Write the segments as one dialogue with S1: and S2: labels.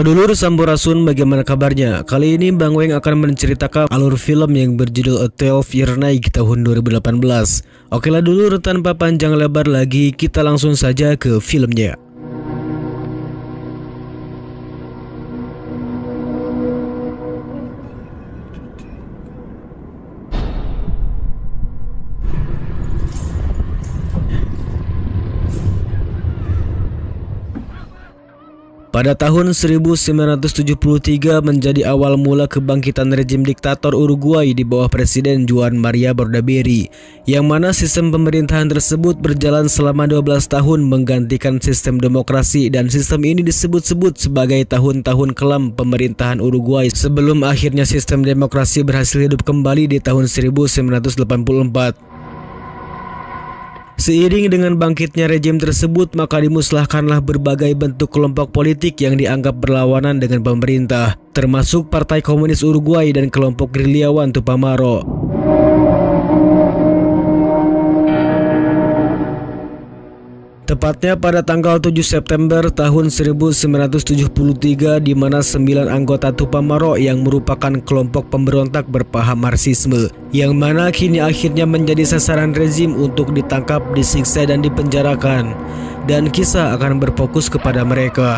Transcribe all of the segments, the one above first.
S1: Dulur Sampurasun, bagaimana kabarnya? Kali ini Bang Weng akan menceritakan alur film yang berjudul A 12 Year Night tahun 2018. Oke lah dulur, tanpa panjang lebar lagi, kita langsung saja ke filmnya. Pada tahun 1973 menjadi awal mula kebangkitan rejim diktator Uruguay di bawah Presiden Juan Maria Bordaberry, yang mana sistem pemerintahan tersebut berjalan selama 12 tahun menggantikan sistem demokrasi, dan sistem ini disebut-sebut sebagai tahun-tahun kelam pemerintahan Uruguay sebelum akhirnya sistem demokrasi berhasil hidup kembali di tahun 1984. Seiring dengan bangkitnya rejim tersebut, maka dimusnahkanlah berbagai bentuk kelompok politik yang dianggap berlawanan dengan pemerintah, termasuk Partai Komunis Uruguay dan kelompok gerilyawan Tupamaro. Tepatnya pada tanggal 7 September tahun 1973, di mana 9 anggota Tupamaro yang merupakan kelompok pemberontak berpaham Marxisme, yang mana kini akhirnya menjadi sasaran rezim untuk ditangkap, disiksa dan dipenjarakan, dan kisah akan berfokus kepada mereka.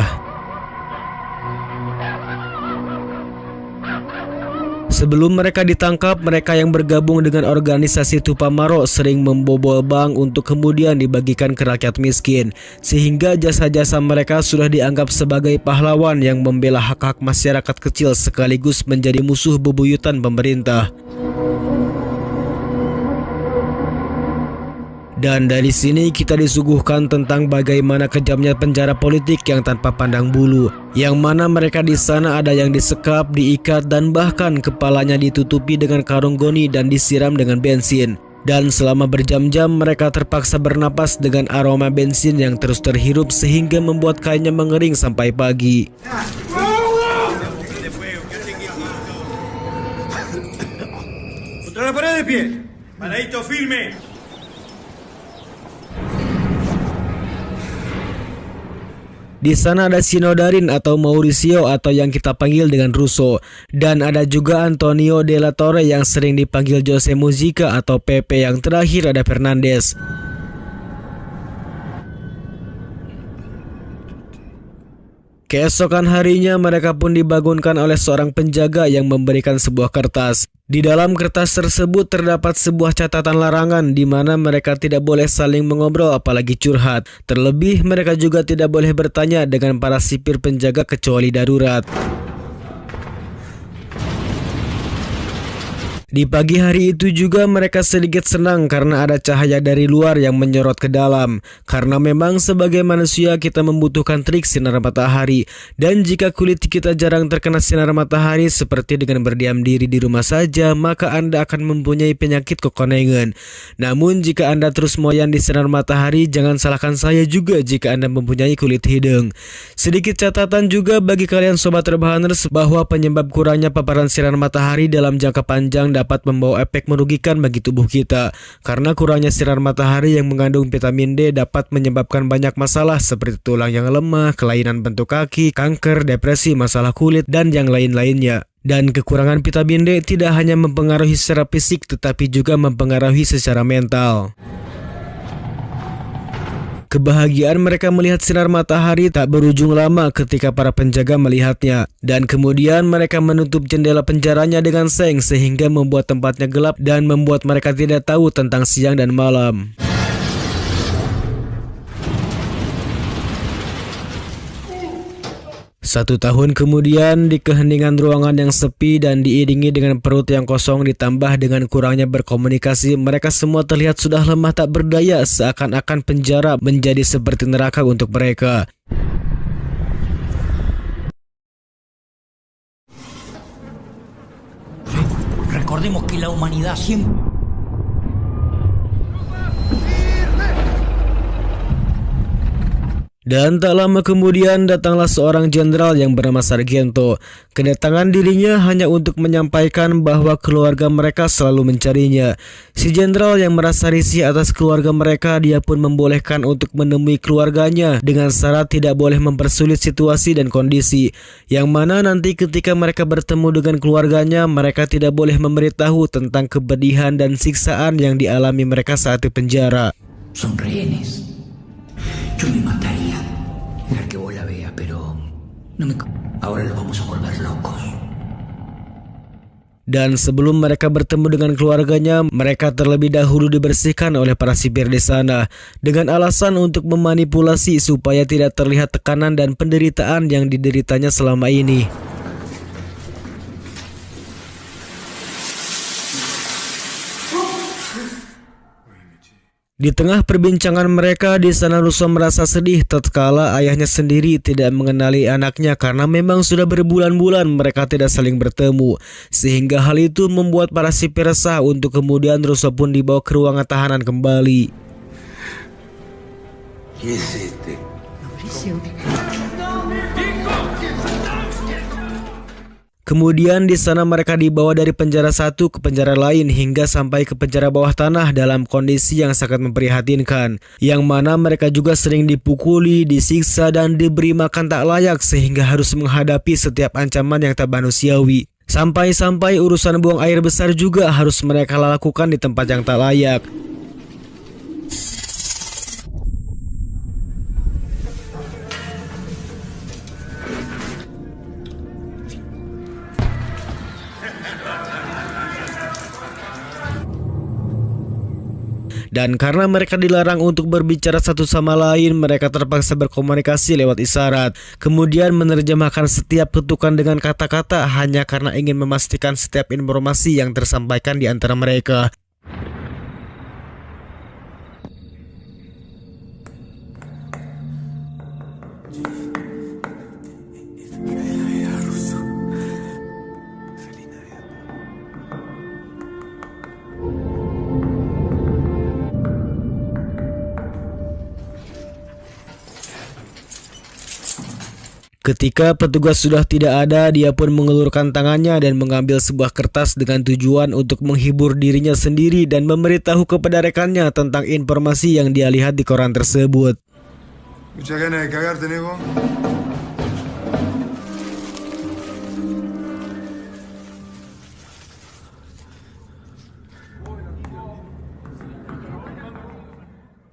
S1: Sebelum mereka ditangkap, mereka yang bergabung dengan organisasi Tupamaro sering membobol bank untuk kemudian dibagikan ke rakyat miskin, sehingga jasa-jasa mereka sudah dianggap sebagai pahlawan yang membela hak-hak masyarakat kecil sekaligus menjadi musuh bebuyutan pemerintah. Dan dari sini kita disuguhkan tentang bagaimana kejamnya penjara politik yang tanpa pandang bulu, yang mana mereka di sana ada yang disekap, diikat, dan bahkan kepalanya ditutupi dengan karung goni dan disiram dengan bensin. Dan selama berjam-jam mereka terpaksa bernapas dengan aroma bensin yang terus terhirup sehingga membuat kainnya mengering sampai pagi. Di sana ada Sinodarin atau Mauricio atau yang kita panggil dengan Russo, dan ada juga Antonio de la Torre yang sering dipanggil Jose Mujica atau Pepe, yang terakhir ada Fernandez. Keesokan harinya mereka pun dibangunkan oleh seorang penjaga yang memberikan sebuah kertas. Di dalam kertas tersebut terdapat sebuah catatan larangan di mana mereka tidak boleh saling mengobrol apalagi curhat. Terlebih mereka juga tidak boleh bertanya dengan para sipir penjaga kecuali darurat. Di pagi hari itu juga mereka sedikit senang karena ada cahaya dari luar yang menyorot ke dalam. Karena memang sebagai manusia kita membutuhkan terik sinar matahari. Dan jika kulit kita jarang terkena sinar matahari seperti dengan berdiam diri di rumah saja, maka Anda akan mempunyai penyakit kekonengan. Namun jika Anda terus moyan di sinar matahari, jangan salahkan saya juga jika Anda mempunyai kulit hidung. Sedikit catatan juga bagi kalian Sobat Rebahaners bahwa penyebab kurangnya paparan sinar matahari dalam jangka panjang dapat membawa efek merugikan bagi tubuh kita, karena kurangnya sinar matahari yang mengandung vitamin D dapat menyebabkan banyak masalah seperti tulang yang lemah, kelainan bentuk kaki, kanker, depresi, masalah kulit, dan yang lain-lainnya. Dan kekurangan vitamin D tidak hanya mempengaruhi secara fisik tetapi juga mempengaruhi secara mental. Kebahagiaan mereka melihat sinar matahari tak berujung lama ketika para penjaga melihatnya, dan kemudian mereka menutup jendela penjaranya dengan seng sehingga membuat tempatnya gelap dan membuat mereka tidak tahu tentang siang dan malam. Satu tahun kemudian, di keheningan ruangan yang sepi dan diiringi dengan perut yang kosong ditambah dengan kurangnya berkomunikasi, mereka semua terlihat sudah lemah tak berdaya, seakan-akan penjara menjadi seperti neraka untuk mereka.
S2: Recordemos que la humanidad siempre...
S1: Dan tak lama kemudian datanglah seorang jenderal yang bernama Sargento. Kedatangan dirinya hanya untuk menyampaikan bahwa keluarga mereka selalu mencarinya. Si jenderal yang merasa risih atas keluarga mereka, dia pun membolehkan untuk menemui keluarganya dengan syarat tidak boleh mempersulit situasi dan kondisi. Yang mana nanti ketika mereka bertemu dengan keluarganya, mereka tidak boleh memberitahu tentang kepedihan dan siksaan yang dialami mereka saat di penjara.
S2: Son rehenes. Yo me mataría. Dejar que vos la veas, pero no me... Ahora los vamos a volver locos.
S1: Dan sebelum mereka bertemu dengan keluarganya, mereka terlebih dahulu dibersihkan oleh para sipir di sana dengan alasan untuk memanipulasi supaya tidak terlihat tekanan dan penderitaan yang dideritanya selama ini. Di tengah perbincangan mereka di sana, Russo merasa sedih tatkala ayahnya sendiri tidak mengenali anaknya karena memang sudah berbulan-bulan mereka tidak saling bertemu. Sehingga hal itu membuat para sipir resah untuk kemudian Russo pun dibawa ke ruangan tahanan kembali. Kemudian di sana mereka dibawa dari penjara satu ke penjara lain hingga sampai ke penjara bawah tanah dalam kondisi yang sangat memprihatinkan. Yang mana mereka juga sering dipukuli, disiksa dan diberi makan tak layak sehingga harus menghadapi setiap ancaman yang tak manusiawi. Sampai-sampai urusan buang air besar juga harus mereka lakukan di tempat yang tak layak. Dan karena mereka dilarang untuk berbicara satu sama lain, mereka terpaksa berkomunikasi lewat isyarat. Kemudian menerjemahkan setiap ketukan dengan kata-kata hanya karena ingin memastikan setiap informasi yang tersampaikan di antara mereka. Ketika petugas sudah tidak ada, dia pun mengelurkan tangannya dan mengambil sebuah kertas dengan tujuan untuk menghibur dirinya sendiri dan memberitahu kepada rekannya tentang informasi yang dia lihat di koran tersebut.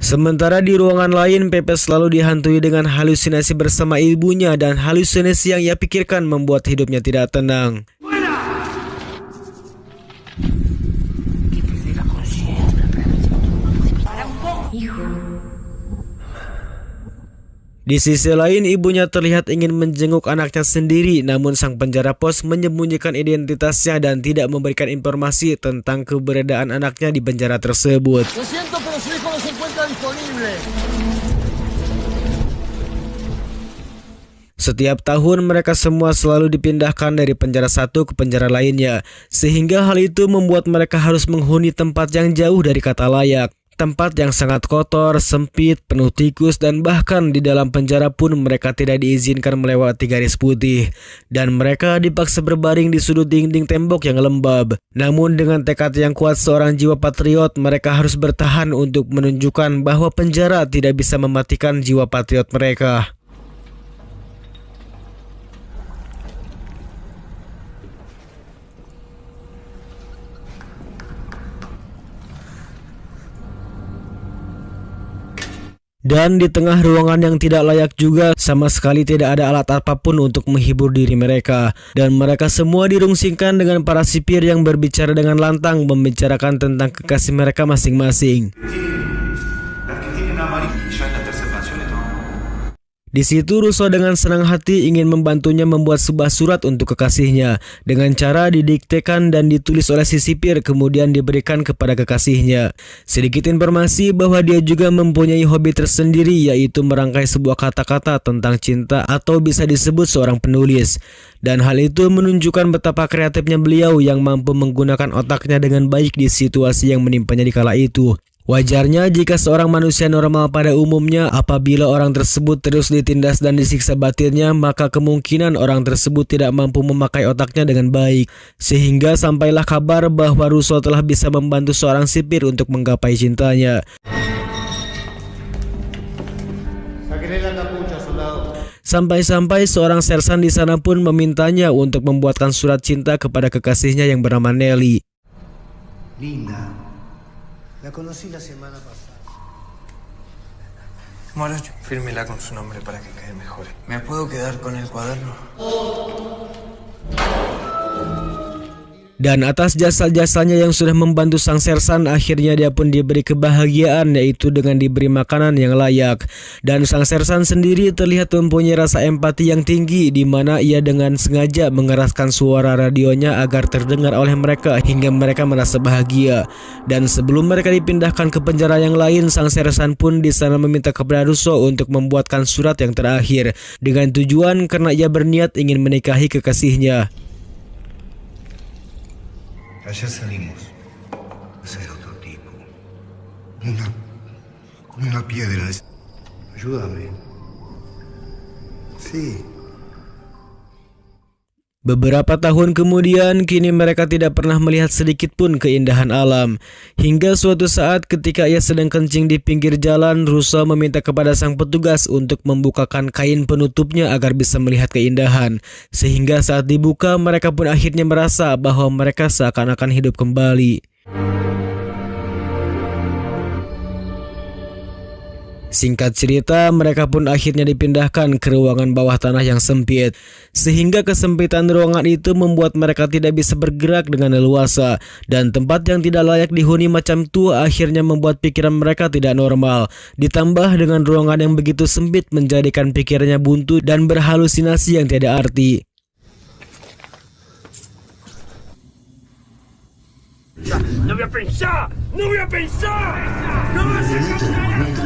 S1: Sementara di ruangan lain, Pepe selalu dihantui dengan halusinasi bersama ibunya dan halusinasi yang ia pikirkan membuat hidupnya tidak tenang. Di sisi lain, ibunya terlihat ingin menjenguk anaknya sendiri, namun sang penjara pos menyembunyikan identitasnya dan tidak memberikan informasi tentang keberadaan anaknya di penjara tersebut. Setiap tahun mereka semua selalu dipindahkan dari penjara satu ke penjara lainnya, sehingga hal itu membuat mereka harus menghuni tempat yang jauh dari kata layak. Tempat yang sangat kotor, sempit, penuh tikus, dan bahkan di dalam penjara pun mereka tidak diizinkan melewati garis putih. Dan mereka dipaksa berbaring di sudut dinding tembok yang lembab. Namun dengan tekad yang kuat seorang jiwa patriot, mereka harus bertahan untuk menunjukkan bahwa penjara tidak bisa mematikan jiwa patriot mereka. Dan di tengah ruangan yang tidak layak juga, sama sekali tidak ada alat apapun untuk menghibur diri mereka. Dan mereka semua dirungsingkan dengan para sipir yang berbicara dengan lantang membicarakan tentang kekasih mereka masing-masing. Di situ Russo dengan senang hati ingin membantunya membuat sebuah surat untuk kekasihnya dengan cara didiktekan dan ditulis oleh si sipir kemudian diberikan kepada kekasihnya. Sedikit informasi bahwa dia juga mempunyai hobi tersendiri, yaitu merangkai sebuah kata-kata tentang cinta atau bisa disebut seorang penulis. Dan hal itu menunjukkan betapa kreatifnya beliau yang mampu menggunakan otaknya dengan baik di situasi yang menimpanya di kala itu. Wajarnya jika seorang manusia normal pada umumnya apabila orang tersebut terus ditindas dan disiksa batinnya, maka kemungkinan orang tersebut tidak mampu memakai otaknya dengan baik. Sehingga sampailah kabar bahwa Russo telah bisa membantu seorang sipir untuk menggapai cintanya. Sampai-sampai seorang sersan di sana pun memintanya untuk membuatkan surat cinta kepada kekasihnya yang bernama Nelly.
S3: Linda, la conocí la semana pasada.
S4: Morocho, fírmela con su nombre para que quede mejor. ¿Me puedo quedar con el cuaderno?
S1: Dan atas jasa-jasanya yang sudah membantu sang sersan, akhirnya dia pun diberi kebahagiaan, yaitu dengan diberi makanan yang layak. Dan sang sersan sendiri terlihat mempunyai rasa empati yang tinggi, di mana ia dengan sengaja mengeraskan suara radionya agar terdengar oleh mereka hingga mereka merasa bahagia. Dan sebelum mereka dipindahkan ke penjara yang lain, sang sersan pun di sana meminta kepada Russo untuk membuatkan surat yang terakhir dengan tujuan karena ia berniat ingin menikahi kekasihnya.
S3: Ayer salimos. Ese es otro tipo. Una piedra. Ayúdame. Sí.
S1: Beberapa tahun kemudian, kini mereka tidak pernah melihat sedikit pun keindahan alam. Hingga suatu saat ketika ia sedang kencing di pinggir jalan, Russo meminta kepada sang petugas untuk membukakan kain penutupnya agar bisa melihat keindahan. Sehingga saat dibuka, mereka pun akhirnya merasa bahwa mereka seakan-akan hidup kembali. Singkat cerita, mereka pun akhirnya dipindahkan ke ruangan bawah tanah yang sempit. Sehingga kesempitan ruangan itu membuat mereka tidak bisa bergerak dengan leluasa. Dan tempat yang tidak layak dihuni macam itu akhirnya membuat pikiran mereka tidak normal. Ditambah dengan ruangan yang begitu sempit menjadikan pikirannya buntu dan berhalusinasi yang tiada arti.
S5: ¡No voy a pensar! ¡No voy a pensar! ¡No vas a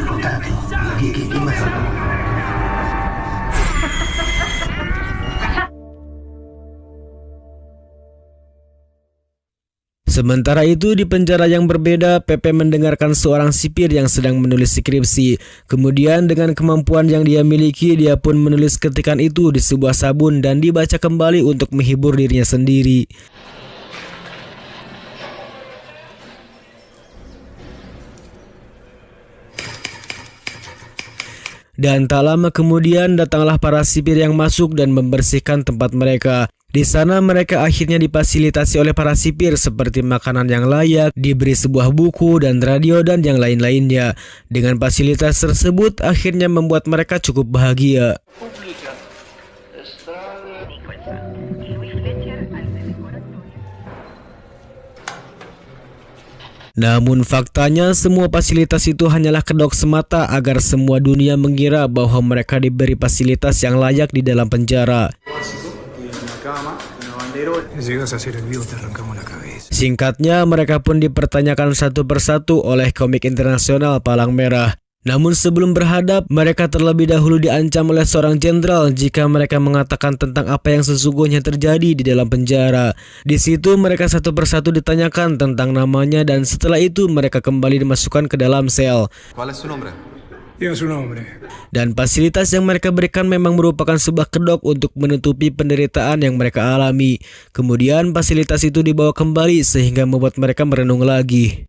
S1: Sementara itu di penjara yang berbeda, Pepe mendengarkan seorang sipir yang sedang menulis skripsi. Kemudian dengan kemampuan yang dia miliki, dia pun menulis ketikan itu di sebuah sabun dan dibaca kembali untuk menghibur dirinya sendiri. Dan tak lama kemudian datanglah para sipir yang masuk dan membersihkan tempat mereka. Di sana mereka akhirnya difasilitasi oleh para sipir seperti makanan yang layak, diberi sebuah buku dan radio dan yang lain-lainnya. Dengan fasilitas tersebut akhirnya membuat mereka cukup bahagia. Namun faktanya semua fasilitas itu hanyalah kedok semata agar semua dunia mengira bahwa mereka diberi fasilitas yang layak di dalam penjara. Singkatnya, mereka pun dipertanyakan satu persatu oleh komik internasional Palang Merah. Namun sebelum berhadap, mereka terlebih dahulu diancam oleh seorang jenderal jika mereka mengatakan tentang apa yang sesungguhnya terjadi di dalam penjara. Di situ mereka satu persatu ditanyakan tentang namanya dan setelah itu mereka kembali dimasukkan ke dalam sel. Dan fasilitas yang mereka berikan memang merupakan sebuah kedok untuk menutupi penderitaan yang mereka alami. Kemudian fasilitas itu dibawa kembali sehingga membuat mereka merenung lagi.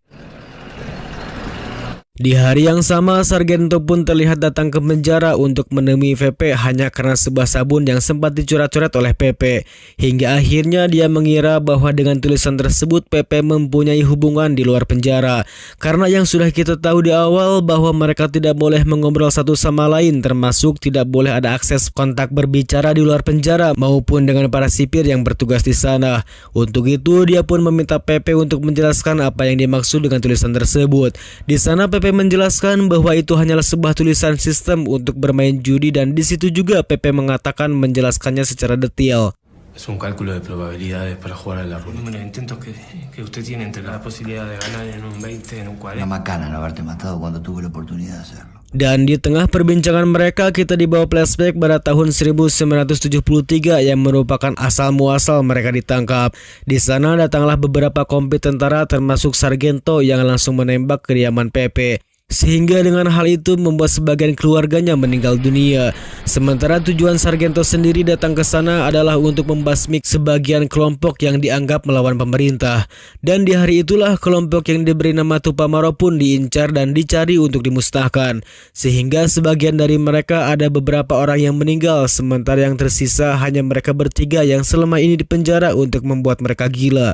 S1: Di hari yang sama, Sargento pun terlihat datang ke penjara untuk menemui Pepe hanya karena sebuah sabun yang sempat dicoret-coret oleh Pepe. Hingga akhirnya dia mengira bahwa dengan tulisan tersebut Pepe mempunyai hubungan di luar penjara. Karena yang sudah kita tahu di awal bahwa mereka tidak boleh mengobrol satu sama lain, termasuk tidak boleh ada akses kontak berbicara di luar penjara maupun dengan para sipir yang bertugas di sana. Untuk itu dia pun meminta Pepe untuk menjelaskan apa yang dimaksud dengan tulisan tersebut. Di sana Pepe menjelaskan bahwa itu hanyalah sebuah tulisan sistem untuk bermain judi dan di situ juga Pepe mengatakan menjelaskannya secara detail.
S6: Es un cálculo de probabilidades para jugar a la ruleta. El número de intentos que usted tiene entre la posibilidad de ganar en un 20, en un 40.
S2: Una macana no haberte matado cuando tuve la oportunidad de hacerlo.
S1: Dan di tengah perbincangan mereka, kita dibawa flashback pada tahun 1973 yang merupakan asal muasal mereka ditangkap. Di sana datanglah beberapa kompi tentara termasuk Sargento yang langsung menembak kediaman Pepe. Sehingga dengan hal itu membuat sebagian keluarganya meninggal dunia. Sementara tujuan Sargento sendiri datang ke sana adalah untuk membasmi sebagian kelompok yang dianggap melawan pemerintah. Dan di hari itulah kelompok yang diberi nama Tupamaro pun diincar dan dicari untuk dimusnahkan. Sehingga sebagian dari mereka ada beberapa orang yang meninggal, sementara yang tersisa hanya mereka bertiga yang selama ini dipenjara untuk membuat mereka gila.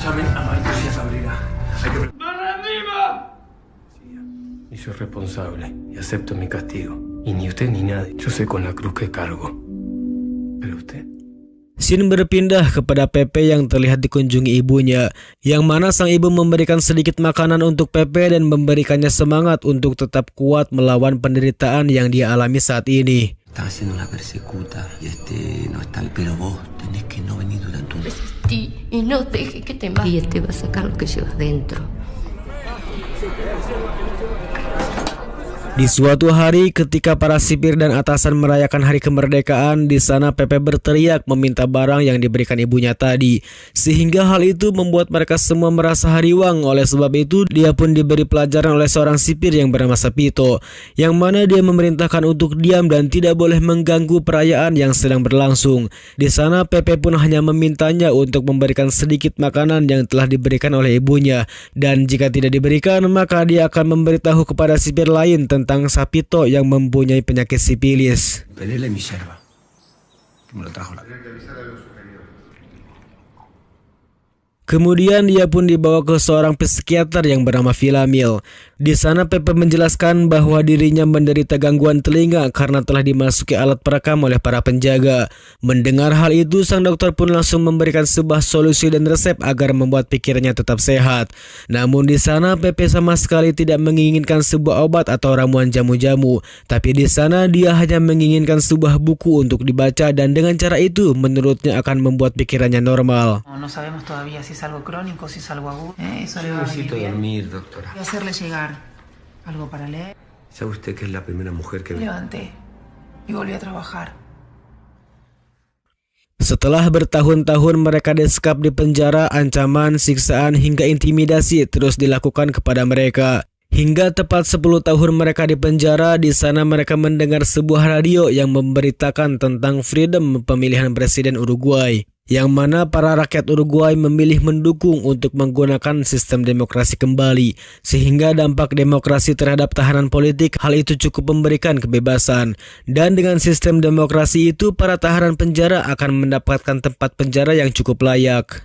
S4: Llamen a Marcos y a Sabrina.
S5: ¡Para arriba!
S6: Y soy responsable y acepto mi castigo. Y ni usted ni nadie. Yo sé con la cruz que cargo. Pero usted...
S1: Scene berpindah kepada Pepe yang terlihat dikunjungi ibunya, yang mana sang ibu memberikan sedikit makanan untuk Pepe dan memberikannya semangat untuk tetap kuat melawan penderitaan yang dia alami saat ini.
S2: Estaba haciendo una persecuta y no está, pero vos tenés que no venir durante un...
S7: Resistí y no deje que te mate. Y va a sacar lo que llevas dentro.
S1: Di suatu hari ketika para sipir dan atasan merayakan hari kemerdekaan, di sana Pepe berteriak meminta barang yang diberikan ibunya tadi. Sehingga hal itu membuat mereka semua merasa hariwang. Oleh sebab itu dia pun diberi pelajaran oleh seorang sipir yang bernama Sapito, yang mana dia memerintahkan untuk diam dan tidak boleh mengganggu perayaan yang sedang berlangsung. Di sana Pepe pun hanya memintanya untuk memberikan sedikit makanan yang telah diberikan oleh ibunya. Dan jika tidak diberikan, maka dia akan memberitahu kepada sipir lain tentang Sapito yang mempunyai penyakit sipilis.
S2: Pedile mi yerba, que me lo trajo la...
S1: Kemudian dia pun dibawa ke seorang psikiater yang bernama Filamil. Di sana Pepe menjelaskan bahwa dirinya menderita gangguan telinga karena telah dimasuki alat perekam oleh para penjaga. Mendengar hal itu, sang dokter pun langsung memberikan sebuah solusi dan resep agar membuat pikirannya tetap sehat. Namun di sana Pepe sama sekali tidak menginginkan sebuah obat atau ramuan jamu-jamu, tapi di sana dia hanya menginginkan sebuah buku untuk dibaca dan dengan cara itu menurutnya akan membuat pikirannya normal.
S8: No sabemos todavía si es algo crónico, si es algo agudo. Eso le va a venir
S2: Necesito
S8: bien.
S2: dormir, doctora.
S8: Voy a hacerle llegar algo para leer.
S2: ¿Sabe usted que es la primera mujer que...
S8: Me levanté y volví a trabajar.
S1: Setelah bertahun-tahun mereka disekap di penjara, ancaman, siksaan hingga intimidasi terus dilakukan kepada mereka. Hingga tepat 10 tahun mereka di penjara, di sana mereka mendengar sebuah radio yang memberitakan tentang freedom pemilihan presiden Uruguay, yang mana para rakyat Uruguay memilih mendukung untuk menggunakan sistem demokrasi kembali, sehingga dampak demokrasi terhadap tahanan politik, hal itu cukup memberikan kebebasan. Dan dengan sistem demokrasi itu, para tahanan penjara akan mendapatkan tempat penjara yang cukup layak.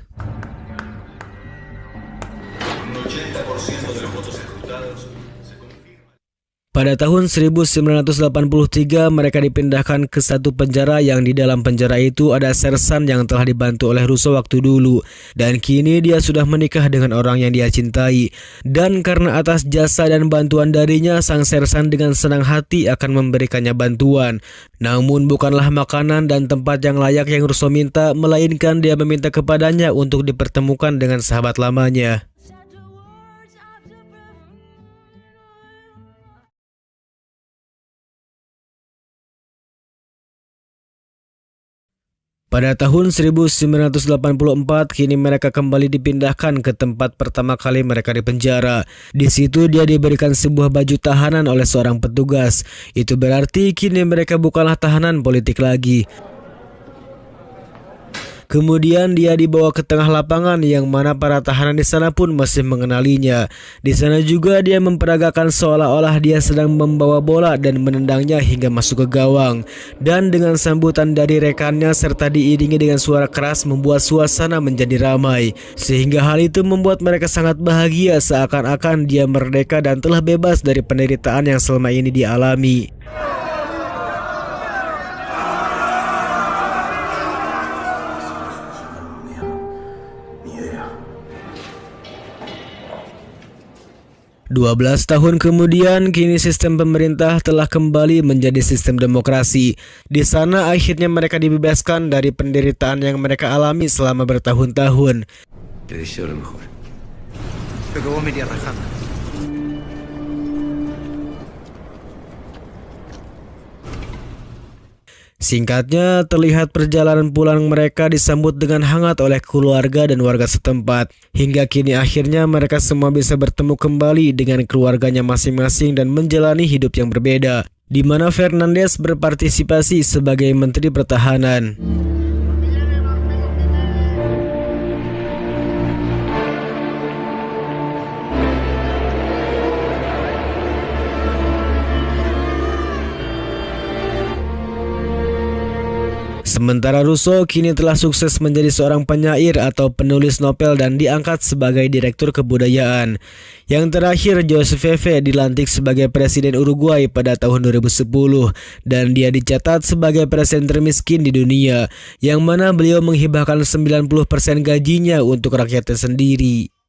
S1: Pada tahun 1983 mereka dipindahkan ke satu penjara yang di dalam penjara itu ada sersan yang telah dibantu oleh Russo waktu dulu, dan kini dia sudah menikah dengan orang yang dia cintai. Dan karena atas jasa dan bantuan darinya, sang sersan dengan senang hati akan memberikannya bantuan. Namun bukanlah makanan dan tempat yang layak yang Russo minta, melainkan dia meminta kepadanya untuk dipertemukan dengan sahabat lamanya. Pada tahun 1984, kini mereka kembali dipindahkan ke tempat pertama kali mereka dipenjara. Di situ dia diberikan sebuah baju tahanan oleh seorang petugas. Itu berarti kini mereka bukanlah tahanan politik lagi. Kemudian dia dibawa ke tengah lapangan yang mana para tahanan di sana pun masih mengenalinya. Di sana juga dia memperagakan seolah-olah dia sedang membawa bola dan menendangnya hingga masuk ke gawang. Dan dengan sambutan dari rekannya serta diiringi dengan suara keras membuat suasana menjadi ramai. Sehingga hal itu membuat mereka sangat bahagia seakan-akan dia merdeka dan telah bebas dari penderitaan yang selama ini dialami. 12 tahun kemudian, kini sistem pemerintah telah kembali menjadi sistem demokrasi. Di sana akhirnya mereka dibebaskan dari penderitaan yang mereka alami selama bertahun-tahun.
S3: Te deseo lo mejor.
S4: Creo que vos me irías rajando.
S1: Singkatnya, terlihat perjalanan pulang mereka disambut dengan hangat oleh keluarga dan warga setempat. Hingga kini akhirnya mereka semua bisa bertemu kembali dengan keluarganya masing-masing dan menjalani hidup yang berbeda, di mana Fernandes berpartisipasi sebagai Menteri Pertahanan. Sementara Russo kini telah sukses menjadi seorang penyair atau penulis novel dan diangkat sebagai Direktur Kebudayaan. Yang terakhir, Jose Veve dilantik sebagai Presiden Uruguay pada tahun 2010 dan dia dicatat sebagai presiden termiskin di dunia, yang mana beliau menghibahkan 90% gajinya untuk rakyatnya sendiri.